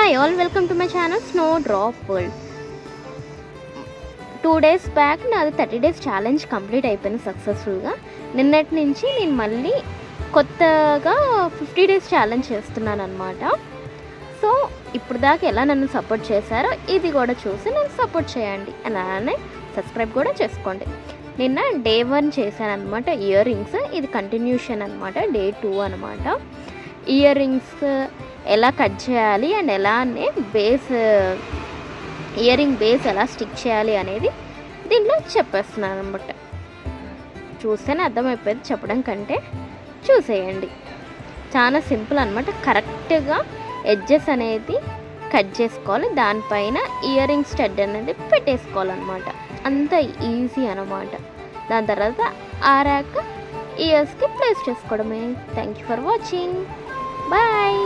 Hi all, welcome to my channel Snowdrop World. 2 days back నాది 30 days challenge complete అయిపోయింది సక్సెస్ఫుల్గా. నిన్నటి నుంచి నేను మళ్ళీ కొత్తగా 50 days ఛాలెంజ్ చేస్తున్నాను అనమాట. సో ఇప్పుడు దాకా ఎలా నన్ను సపోర్ట్ చేశారో ఇది కూడా చూసి నన్ను సపోర్ట్ చేయండి, అలానే సబ్స్క్రైబ్ కూడా చేసుకోండి. నిన్న డే 1 చేశాను అనమాట, ఇయర్ రింగ్స్. ఇది కంటిన్యూషన్ అనమాట, డే 2 అనమాట. ఇయర్ రింగ్స్ ఎలా కట్ చేయాలి అండ్ ఎలా అనే ఇయర్ రింగ్ బేస్ ఎలా స్టిక్ చేయాలి అనేది దీంట్లో చెప్పేస్తున్నాను అనమాట. చూస్తేనే అర్థమైపోయింది, చెప్పడం కంటే చూసేయండి. చాలా సింపుల్ అనమాట. కరెక్ట్గా ఎడ్జెస్ అనేది కట్ చేసుకోవాలి, దానిపైన ఇయర్ రింగ్ స్టడ్ అనేది పెట్టేసుకోవాలన్నమాట. అంత ఈజీ అనమాట. దాని తర్వాత ఆరాక ఇయర్స్కి ప్లేస్ చేసుకోవడమే. Thank you for watching. Bye.